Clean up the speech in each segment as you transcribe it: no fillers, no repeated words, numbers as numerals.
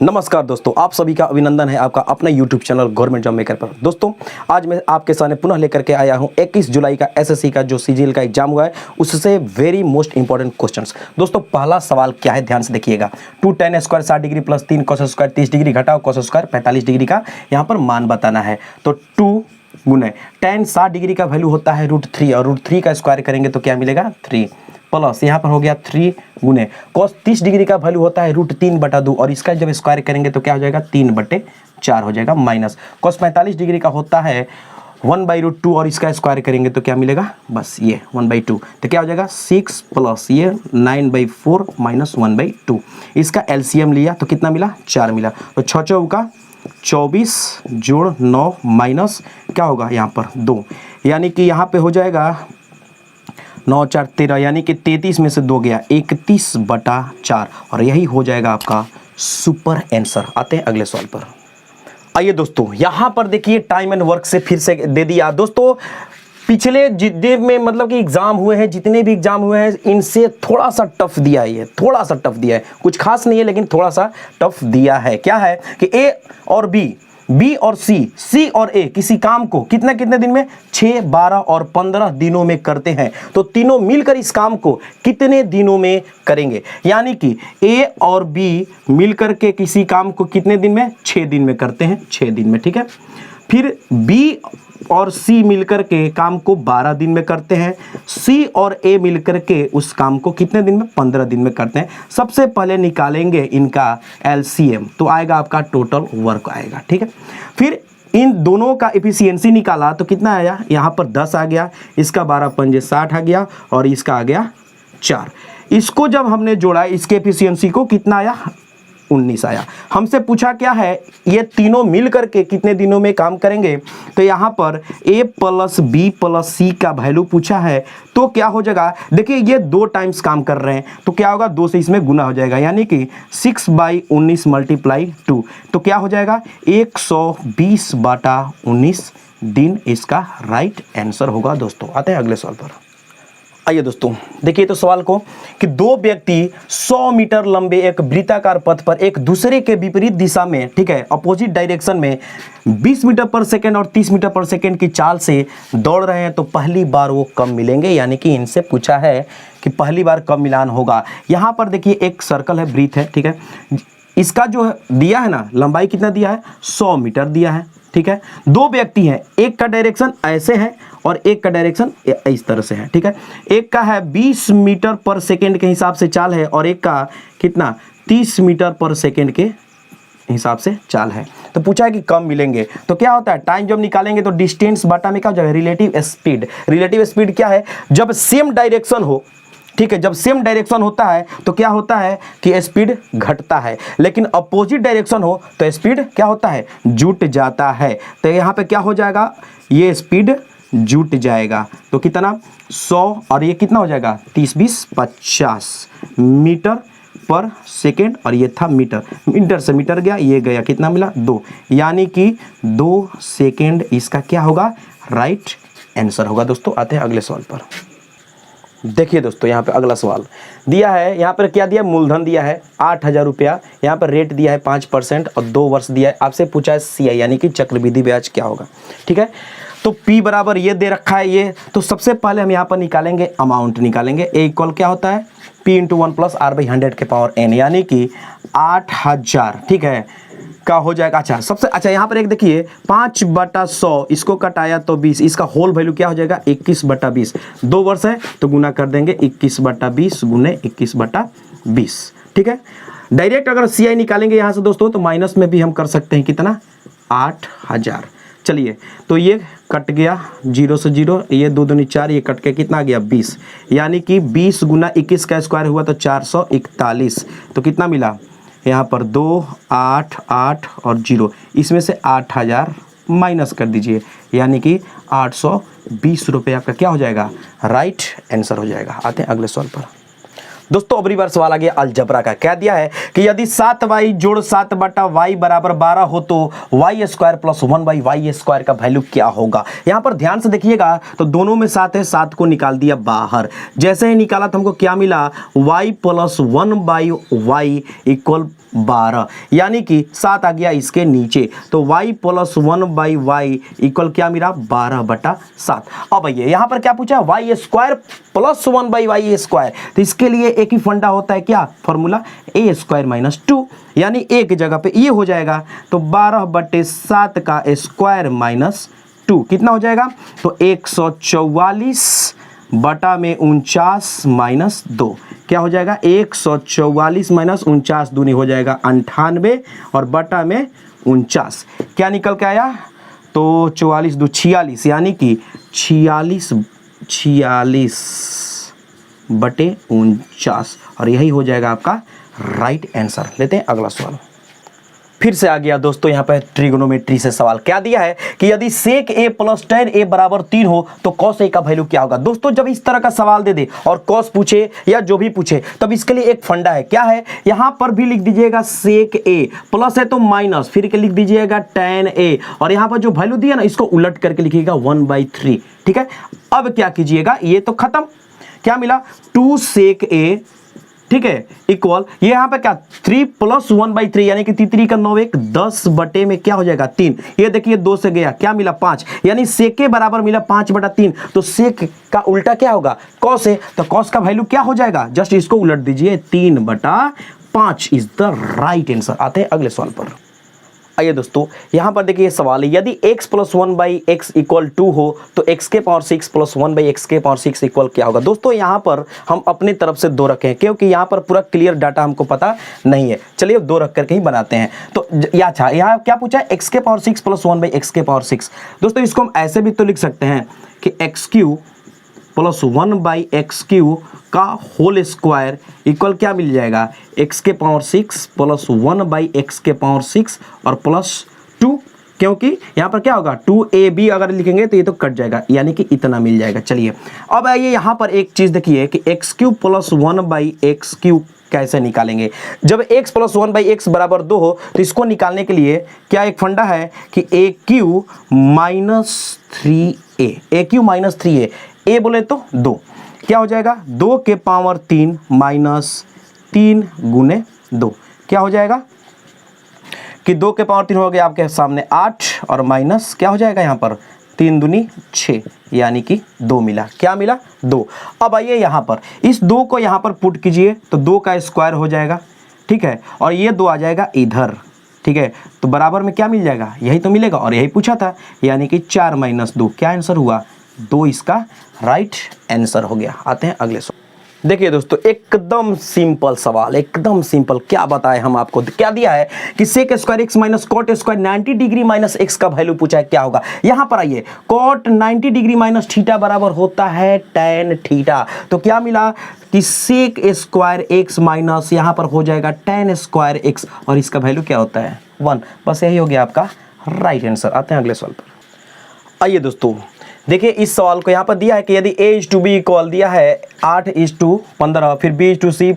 नमस्कार दोस्तों, आप सभी का अभिनंदन है आपका अपना YouTube channel government job maker पर। दोस्तों आज मैं आपके सामने पुनः लेकर के आया हूं 21 जुलाई का एसएससी का जो सीजीएल का एग्जाम हुआ है उससे वेरी मोस्ट इंपॉर्टेंट क्वेश्चंस। दोस्तों पहला सवाल क्या है, ध्यान से देखिएगा। 2 tan square 60 degree plus 3 cos square 30 degree घटाओ cos स्क्वायर 45 डिग्री का यहाँ पर मान बताना है। तो 2 गुने tan 60 डिग्री का वैल्यू होता है √3 और √3 का स्क्वायर करेंगे तो क्या मिलेगा 3 प्लस यहाँ पर हो गया 3 गुने cos 30 डिग्री का वैल्यू होता है √3/2 और इसका जब स्क्वायर करेंगे तो क्या हो जाएगा 3/4 हो जाएगा माइनस cos 45 डिग्री का होता है 1/√2 और इसका स्क्वायर करेंगे तो क्या मिलेगा बस ये 1/2 तो क्या हो जाएगा 6 प्लस ये 9/4 माइनस 1/2। इसका एलसीएम लिया तो कितना मिला 4 मिला। तो 6 चौका 24 जोड़ 9 माइनस क्या होगा यहाँ पर 2, यानी कि यहाँ पे हो जाएगा 9 4 13 यानी कि 33 में से 2 गया 31/4 और यही हो जाएगा आपका सुपर आंसर। आते हैं अगले सवाल पर। आइए दोस्तों यहाँ पर देखिए टाइम एंड वर्क से फिर से दे दिया। दोस्तों पिछले जितने में मतलब कि एग्जाम हुए हैं, जितने भी एग्जाम हुए हैं इनसे थोड़ा सा टफ दिया है, ये थोड़ा सा टफ दिया है, कुछ खास नहीं है लेकिन थोड़ा सा टफ दिया है। क्या है कि ए और बी और सी और ए किसी काम को कितने दिन में 6, 12 और 15 दिनों में करते हैं, तो तीनों मिलकर इस काम को कितने दिनों में करेंगे। यानी कि ए और बी मिलकर के किसी काम को कितने दिन में 6 दिन में करते हैं, 6 दिन में, ठीक है। फिर बी और सी मिलकर के काम को 12 दिन में करते हैं, सी और ए मिलकर के उस काम को कितने दिन में 15 दिन में करते हैं। सबसे पहले निकालेंगे इनका एलसीएम तो आएगा आपका टोटल वर्क आएगा, ठीक है। फिर इन दोनों का एफिशिएंसी निकाला तो कितना आया, यहाँ पर 10 आ गया, इसका 12 पंजे 60 आ गया और इसका आ गया 4। इसको जब हमने जोड़ा इसके एफिशिएंसी को कितना आया 19 आया। हमसे पूछा क्या है ये तीनों मिल करके कितने दिनों में काम करेंगे, तो यहाँ पर a प्लस बी प्लस सी का वैल्यू पूछा है। तो क्या हो जाएगा, देखिए ये 2 टाइम्स काम कर रहे हैं तो क्या होगा 2 से इसमें गुना हो जाएगा, यानी कि 6/19 × 2 तो क्या हो जाएगा 120/19 दिन इसका राइट आंसर होगा। दोस्तों आते हैं अगले सवाल पर। आइए दोस्तों देखिए तो सवाल को कि 2 व्यक्ति 100 मीटर लंबे एक वृत्ताकार पथ पर एक दूसरे के विपरीत दिशा में, ठीक है, अपोजिट डायरेक्शन में 20 मीटर पर सेकेंड और 30 मीटर पर सेकेंड की चाल से दौड़ रहे हैं तो पहली बार वो कब मिलेंगे। यानी कि इनसे पूछा है कि पहली बार कब मिलान होगा। यहाँ पर देखिए एक सर्कल है, वृत्त है, ठीक है। इसका जो दिया है ना लंबाई कितना दिया है 100 मीटर दिया है, ठीक है। 2 व्यक्ति हैं, एक का डायरेक्शन ऐसे है और एक का डायरेक्शन इस तरह से है, ठीक है। एक का है 20 मीटर पर सेकेंड के हिसाब से चाल है और एक का कितना 30 मीटर पर सेकेंड के हिसाब से चाल है। तो पूछा है कि कब मिलेंगे, तो क्या होता है टाइम जब निकालेंगे तो डिस्टेंस बटा में क्या हो जाएगा रिलेटिव स्पीड। रिलेटिव स्पीड क्या है, जब सेम डायरेक्शन हो, ठीक है, जब सेम डायरेक्शन होता है तो क्या होता है कि स्पीड घटता है, लेकिन अपोजिट डायरेक्शन हो तो स्पीड क्या होता है जुट जाता है। तो यहाँ पे क्या हो जाएगा ये स्पीड जुट जाएगा तो कितना 100 और ये कितना हो जाएगा 30 20 50 मीटर पर सेकेंड और ये था मीटर से मीटर गया, ये गया कितना मिला 2, यानी कि 2 सेकेंड इसका क्या होगा राइट आंसर होगा। दोस्तों आते हैं अगले सवाल पर। देखिए दोस्तों यहाँ पे अगला सवाल दिया है, यहाँ पर क्या दिया मूलधन दिया है 8000 रुपया, यहाँ पर रेट दिया है 5% और 2 वर्ष दिया है। आपसे पूछा है CI यानी कि चक्रवृद्धि ब्याज क्या होगा, ठीक है। तो P बराबर ये दे रखा है ये, तो सबसे पहले हम यहाँ पर निकालेंगे अमाउंट निकालेंगे। A इक्वल क्या होता है P × 1 + R/100 के पावर n यानी कि 8000, ठीक है, का हो जाएगा। अच्छा यहाँ पर एक देखिए 5/100 इसको कटाया तो 20, इसका होल वैल्यू क्या हो जाएगा 21/20। 2 वर्ष है तो गुना कर देंगे 21/20 गुने 21/20, ठीक है। डायरेक्ट अगर CI निकालेंगे यहाँ से दोस्तों तो माइनस में भी हम कर सकते हैं कितना 8000। चलिए तो ये कट गया 0 से 0, ये 2 दूनी 4, ये कट के कितना आ गया 20, यानी कि 20 गुना 21 का स्क्वायर हुआ तो 441, तो कितना मिला यहाँ पर 2 8 8 और 0, इसमें से 8000 माइनस कर दीजिए, यानी कि 820 रुपये आपका क्या हो जाएगा राइट आंसर हो जाएगा। आते हैं अगले सवाल पर। दोस्तों अगली बार सवाल आ गया अलजबरा का। क्या दिया है कि यदि 7y जोड़ 7/y बराबर 12 हो तो y² + 1/y² का वैल्यू क्या होगा। यहाँ पर ध्यान से देखिएगा तो दोनों में 7 है, 7 को निकाल दिया बाहर। जैसे ही निकाला तो हमको क्या मिला y + 1/y = 12, यानी कि 7 आ गया इसके नीचे। तो y प्लस 1/y इक्वल क्या मिला 12/7। अब आइए यहाँ पर क्या पूछा है y square plus 1/y square, तो इसके लिए एक ही फंडा होता है क्या फॉर्मूला a स्क्वायर माइनस 2, यानी एक जगह पे ये हो जाएगा तो 12/7 का स्क्वायर माइनस 2 कितना हो जाएगा तो 144 बटा में 49 माइनस 2 क्या हो जाएगा 144 माइनस 49 दूनी हो जाएगा 98 और बटा में 49 क्या निकल के आया तो 44 दो 46 यानी कि 46 बटे 49 और यही हो जाएगा आपका राइट आंसर। लेते हैं अगला सवाल। फिर से आ गया दोस्तों यहाँ पर ट्रिगोनोमेट्री से सवाल। क्या दिया है कि यदि सेक a प्लस tan a बराबर 3 हो तो cos a का वैल्यू क्या होगा। दोस्तों जब इस तरह का सवाल दे दे और cos पूछे या जो भी पूछे तब इसके लिए एक फंडा है। क्या है यहाँ पर भी लिख दीजिएगा सेक a, प्लस है तो माइनस, फिर के लिख दीजिएगा tan a और यहाँ पर जो वैल्यू दिया ना इसको उलट करके लिखिएगा 1/3। ठीक है, अब क्या कीजिएगा ये तो खत्म, क्या मिला 2 सेक a, ठीक है, इक्वल ये यहाँ पे क्या 3 प्लस 1/3 यानी कि 3 का 9 1 10 बटे में क्या हो जाएगा 3। ये देखिए 2 से गया क्या मिला 5, यानी सेक के बराबर मिला 5/3। तो सेक का उल्टा क्या होगा कॉस है, तो कॉस का वैल्यू क्या हो जाएगा जस्ट इसको उलट दीजिए 3/5 इज द राइट आंसर। आते हैं अगले सवाल पर। आइए दोस्तों यहाँ पर देखिए सवाल है यदि x प्लस 1/x इक्वल 2 हो तो x के पावर 6 प्लस 1/x के पावर 6 इक्वल क्या होगा। दोस्तों यहाँ पर हम अपनी तरफ से 2 रखें क्योंकि यहाँ पर पूरा क्लियर डाटा हमको पता नहीं है, चलिए 2 रख करके ही बनाते हैं। तो यहाँ क्या पूछा है x के पावर 6 प्लस 1/x के पावर 6। दोस्तों इसको हम ऐसे भी तो लिख सकते हैं कि x³ प्लस 1/x³ का होल स्क्वायर इक्वल क्या मिल जाएगा x के पावर 6 प्लस 1/x के पावर 6 और प्लस 2, क्योंकि यहाँ पर क्या होगा 2ab अगर लिखेंगे तो ये तो कट जाएगा यानी कि इतना मिल जाएगा। चलिए अब आइए यहाँ पर एक चीज़ देखिए कि x³ प्लस 1/x³ कैसे निकालेंगे। जब x प्लस 1/x बराबर 2 हो तो इसको निकालने के लिए क्या एक फंडा है कि AQ माइनस 3a, a बोले तो 2 क्या हो जाएगा 2 के पावर 3 माइनस 3 गुने 2 क्या हो जाएगा कि 2 के पावर 3 हो गया आपके सामने 8 और माइनस क्या हो जाएगा यहाँ पर 3 दूनी 6 यानी कि 2 मिला, क्या मिला 2। अब आइए यहाँ पर इस 2 को यहाँ पर पुट कीजिए तो 2 का स्क्वायर हो जाएगा, ठीक है, और ये 2 आ जाएगा इधर, ठीक है, तो बराबर में क्या मिल जाएगा यही तो मिलेगा और यही पूछा था यानी कि 4 माइनस 2 क्या आंसर हुआ 2 इसका राइट आंसर हो गया। आते हैं अगले सवाल। देखिए दोस्तों एकदम सिंपल सवाल, एकदम सिंपल, क्या बताएं हम आपको। क्या दिया है कि sec square x minus cot square 90 degree minus x का वैल्यू पूछा है क्या होगा। यहां पर आइए कॉट 90 डिग्री माइनस थीटा बराबर होता है tan थीटा, तो क्या मिला कि सेक स्क्वायर एक्स माइनस यहां पर हो जाएगा tan स्क्वायर एक्स और इसका वैल्यू क्या होता है 1। बस यही हो गया आपका राइट आंसर। आते हैं अगले सवाल पर। आइए दोस्तों देखिए इस सवाल को यहाँ पर दिया है कि यदि a/b इक्वल दिया है 8:15, फिर b/c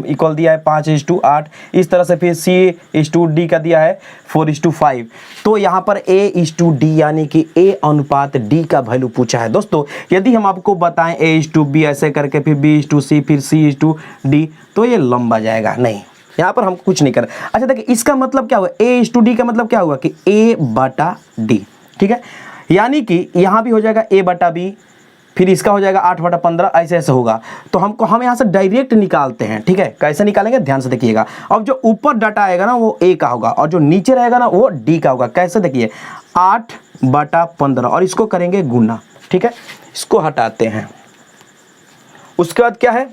इक्वल दिया है 5:8, इस तरह से फिर c/d का दिया है 4:5, तो यहाँ पर a/d यानी कि a अनुपात d का वैल्यू पूछा है। दोस्तों यदि हम आपको बताएं a/b ऐसे करके फिर b/c फिर c/d तो ये लंबा जाएगा, नहीं यहाँ पर हम कुछ नहीं करें। अच्छा देखिए इसका मतलब क्या हुआ a/d का मतलब क्या हुआ कि a/d, ठीक है, यानी कि यहाँ भी हो जाएगा a/b फिर इसका हो जाएगा 8/15 ऐसे ऐसे होगा। तो हम यहाँ से डायरेक्ट निकालते हैं, ठीक है, कैसे निकालेंगे ध्यान से देखिएगा। अब जो ऊपर डाटा आएगा ना वो a का होगा और जो नीचे रहेगा ना वो d का होगा। कैसे देखिए 8/15 और इसको करेंगे गुना, ठीक है, इसको हटाते हैं। उसके बाद क्या है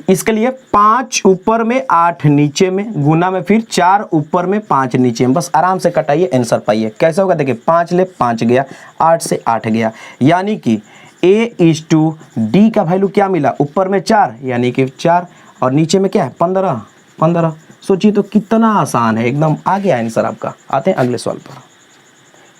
इसके लिए 5 ऊपर में 8 नीचे में गुना में फिर 4 ऊपर में 5 नीचे में, बस आराम से कटाइए आंसर पाइए। कैसे होगा देखिए 5 ले 5 गया, 8 से 8 गया, यानी कि a/d का वैल्यू क्या मिला ऊपर में 4 यानी कि 4 और नीचे में क्या है 15। सोचिए तो कितना आसान है, एकदम आ गया आंसर आपका। आते हैं अगले सवाल पर।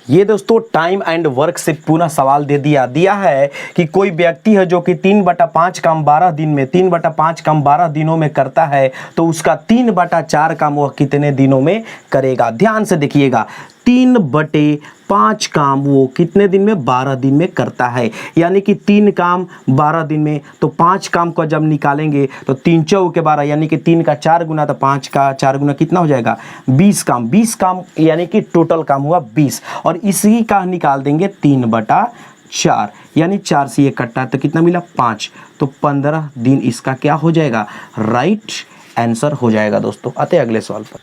ये दोस्तों टाइम एंड वर्क से पूरा सवाल दिया है कि कोई व्यक्ति है जो कि 3/5 काम 12 दिन में 3/5 काम 12 दिनों में करता है तो उसका 3/4 काम वह कितने दिनों में करेगा। ध्यान से देखिएगा 3/5 काम वो कितने दिन में, 12 दिन में करता है। यानी कि 3 काम 12 दिन में, तो 5 काम को जब निकालेंगे तो 3 चौके 12, यानी कि 3 का 4 गुना, तो 5 का 4 गुना कितना हो जाएगा, 20 काम। 20 काम यानी कि टोटल काम हुआ 20, और इसी का निकाल देंगे 3/4, यानी 4 से ये कट्टा तो कितना मिला, 5, तो 15 दिन इसका क्या हो जाएगा, राइट आंसर हो जाएगा। दोस्तों आते हैं अगले सवाल पर।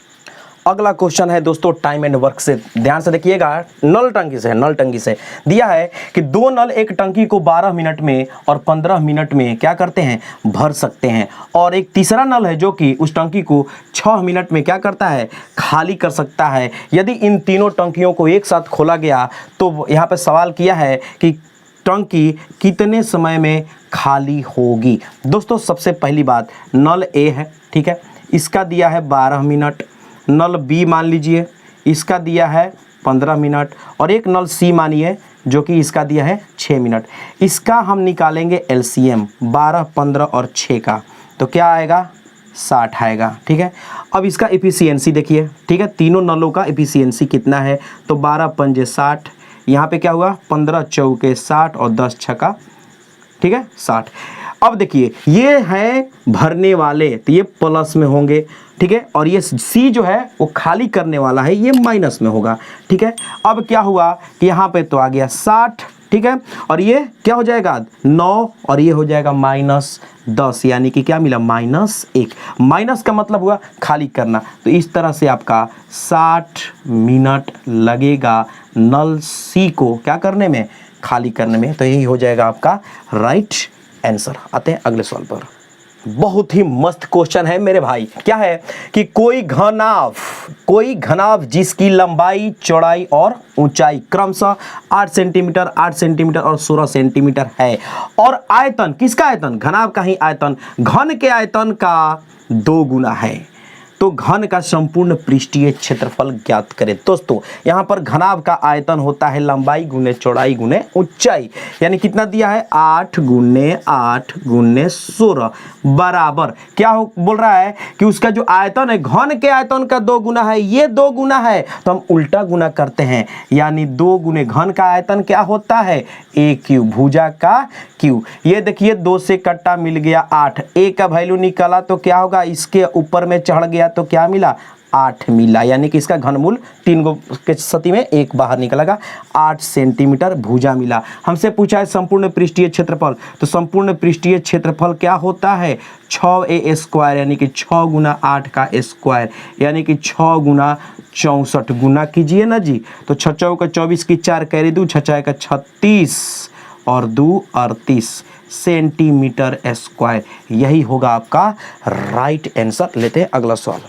अगला क्वेश्चन है दोस्तों टाइम एंड वर्क से, ध्यान से देखिएगा। नल टंकी से, नल टंकी से दिया है कि 2 नल एक टंकी को 12 मिनट में और 15 मिनट में क्या करते हैं, भर सकते हैं, और एक तीसरा नल है जो कि उस टंकी को 6 मिनट में क्या करता है, खाली कर सकता है। यदि इन तीनों टंकियों को एक साथ खोला गया तो यहाँ पर सवाल किया है कि टंकी कितने समय में खाली होगी। दोस्तों सबसे पहली बात, नल ए है, ठीक है, इसका दिया है 12 मिनट, नल बी मान लीजिए इसका दिया है 15 मिनट, और एक नल सी मानिए जो कि इसका दिया है 6 मिनट। इसका हम निकालेंगे एलसीएम 12, 15 और 6 का, तो क्या आएगा, 60 आएगा, ठीक है। अब इसका एफिशिएंसी देखिए, ठीक है, तीनों नलों का एफिशिएंसी कितना है, तो 12 पंजे 60, यहाँ पे क्या हुआ, 15 चौके 60 और 10 छक्का, ठीक है, 60। अब देखिए ये है भरने वाले, तो ये प्लस में होंगे, ठीक है, और ये सी जो है वो खाली करने वाला है, ये माइनस में होगा, ठीक है। अब क्या हुआ कि यहाँ पे तो आ गया 60, ठीक है, और ये क्या हो जाएगा 9, और ये हो जाएगा -10, यानी कि क्या मिला, -1। माइनस का मतलब हुआ खाली करना, तो इस तरह से आपका 60 मिनट लगेगा नल सी को क्या करने में, खाली करने में। तो यही हो जाएगा आपका राइट आंसर। आते हैं अगले सवाल पर। बहुत ही मस्त क्वेश्चन है मेरे भाई। क्या है कि कोई घनाभ जिसकी लंबाई, चौड़ाई और ऊंचाई क्रमशः 8 सेंटीमीटर, 8 सेंटीमीटर और 16 सेंटीमीटर है, और आयतन, किसका आयतन, घनाभ का ही आयतन घन के आयतन का 2 गुना है, तो घन का संपूर्ण पृष्ठीय क्षेत्रफल ज्ञात करें। दोस्तों यहाँ पर घनाभ का आयतन होता है लंबाई गुने चौड़ाई गुने ऊंचाई, यानी कितना दिया है, 8 गुने 8 गुने 16 बराबर क्या बोल रहा है कि उसका जो आयतन है घन के आयतन का 2 गुना है, ये 2 गुना है, तो हम उल्टा गुना करते हैं, यानी 2 गुने घन का आयतन क्या होता है, a क्यूब, भुजा का क्यूब। ये देखिए 2 से कट्टा मिल गया 8, a का वैल्यू निकाला तो क्या होगा, इसके ऊपर में चढ़ गया तो क्या मिला, 8 मिला, यानी कि इसका घनमूल 3 गो के सती में 1 बाहर निकलेगा, 8 सेंटीमीटर भुजा मिला। हमसे पूछा है संपूर्ण पृष्ठीय क्षेत्रफल, तो संपूर्ण पृष्ठीय क्षेत्रफल क्या होता है, 6a स्क्वायर, यानी कि 6 गुना 8 का स्क्वायर, यानी कि 6 गुना 64 गुना कीजिए ना जी, तो 6 चौका 24 की 4 कैरी 2, 6 का 36 और 2 38 सेंटीमीटर स्क्वायर। यही होगा आपका राइट आंसर। लेते हैं अगला सवाल।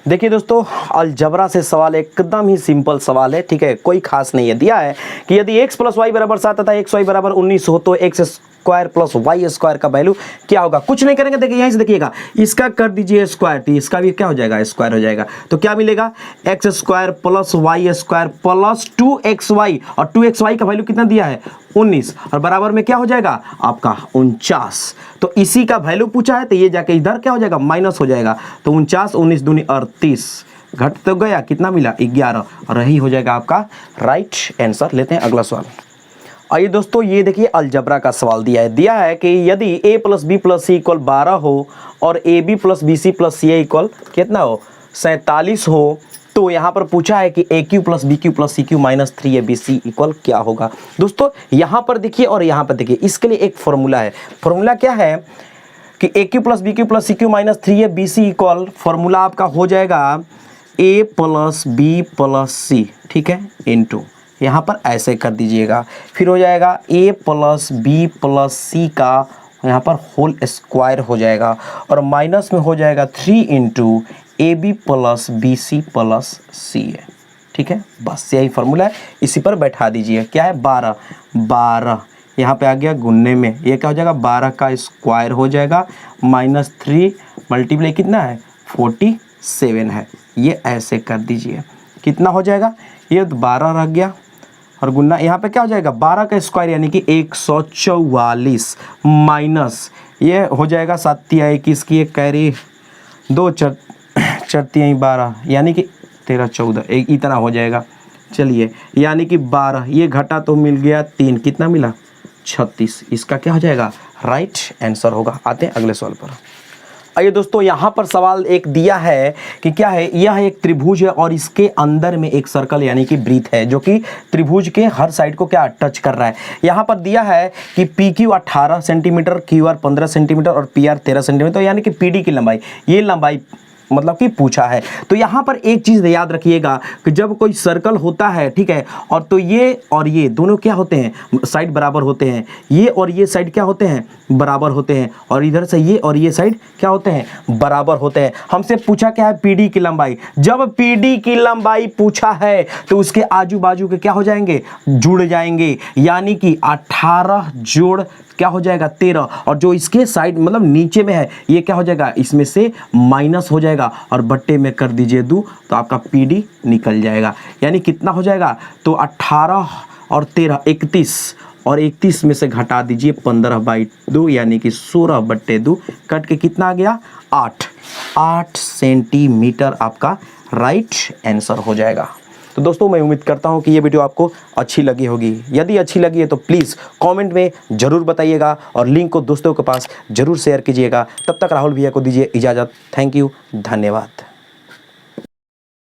देखिए दोस्तों अलजबरा से सवाल एकदम ही सिंपल सवाल है, ठीक है, कोई खास नहीं है। दिया है कि यदि x + y = 7 तथा x y = 19 हो तो x square plus y square का वैल्यू क्या होगा। कुछ नहीं करेंगे, देखिए यहीं से देखिएगा, इसका कर दीजिए स्क्वायर, तो इसका भी क्या हो जाएगा, स्क्वायर हो जाएगा, तो क्या मिलेगा, x square plus y square plus 2xy, और 2xy का वैल्यू कितना दिया है 19, और बराबर में क्या हो जाएगा आपका 49। तो इसी का वैल्यू पूछा है, तो ये जाके इधर क्या हो जाएगा, माइनस हो जाएगा, तो 49 19 दूनी 38, घट तो गया, कितना मिला 11, और यही हो जाएगा आपका राइट आंसर। लेते हैं अगला सवाल। आइए दोस्तों ये देखिए अलजबरा का सवाल दिया है कि यदि a + b + c = 12 हो और ab + bc + ca = कितना हो 47 हो, तो यहाँ पर पूछा है कि aq + bq + cq - 3abc = क्या होगा। दोस्तों यहाँ पर देखिए और यहाँ पर देखिए, इसके लिए एक फॉर्मूला है। फॉर्मूला क्या है कि aq + bq + cq - 3abc = formula आपका हो जाएगा a + b + c, ठीक है, इनटू यहाँ पर ऐसे कर दीजिएगा, फिर हो जाएगा a + b + c का यहाँ पर होल स्क्वायर हो जाएगा, और माइनस में हो जाएगा 3 × ab + bc + ca, ठीक है, बस यही फार्मूला है, इसी पर बैठा दीजिए। क्या है 12 यहाँ पे आ गया गुन्ने में, ये क्या हो जाएगा 12 का स्क्वायर हो जाएगा, -3 × कितना है 47 है, ये ऐसे कर दीजिए, कितना हो जाएगा, ये 12 रह गया, और गुन्ना यहाँ पे क्या हो जाएगा 12 का स्क्वायर यानी कि 144, माइनस ये हो जाएगा 7 × 21 की एक कैरी 2 × 4 = 12 यानी कि 13 14 एक इतना हो जाएगा, चलिए यानी कि 12, ये घटा तो मिल गया 3, कितना मिला 36। इसका क्या हो जाएगा राइट आंसर होगा। आते हैं अगले सवाल पर। आइए दोस्तों, यहाँ पर सवाल एक दिया है कि क्या है, यह एक त्रिभुज है और इसके अंदर में एक सर्कल यानी कि वृत्त है जो कि त्रिभुज के हर साइड को क्या टच कर रहा है। यहाँ पर दिया है कि P Q 18 centimetre, Q R 15 centimetre और पी आर 13 सेंटीमीटर, यानी कि पी डी की लंबाई, ये लंबाई मतलब कि पूछा है। तो यहाँ पर एक चीज़ याद रखिएगा कि जब कोई सर्कल होता है, ठीक है, और तो ये और ये दोनों क्या होते हैं, साइड बराबर होते हैं, ये और ये साइड क्या होते हैं बराबर होते हैं, और इधर से ये और ये साइड क्या होते हैं बराबर होते हैं। हमसे पूछा क्या है पीडी की लंबाई। जब पीडी की लंबाई पूछा है तो उसके आजू बाजू के क्या हो जाएंगे जुड़ जाएंगे, यानी कि 18 जोड़ क्या हो जाएगा 13, और जो इसके साइड मतलब नीचे में है ये क्या हो जाएगा इसमें से माइनस हो जाएगा और बट्टे में कर दीजिए 2, तो आपका पीडी निकल जाएगा। यानी कितना हो जाएगा, तो 18 और 13 31, और 31 में से घटा दीजिए 15/2 यानी कि 16/2, कट के कितना आ गया 8 सेंटीमीटर आपका राइट आंसर हो जाएगा। तो दोस्तों मैं उम्मीद करता हूं कि ये वीडियो आपको अच्छी लगी होगी। यदि अच्छी लगी है तो प्लीज़ कमेंट में ज़रूर बताइएगा और लिंक को दोस्तों के पास ज़रूर शेयर कीजिएगा। तब तक राहुल भैया को दीजिए इजाज़त। थैंक यू, धन्यवाद।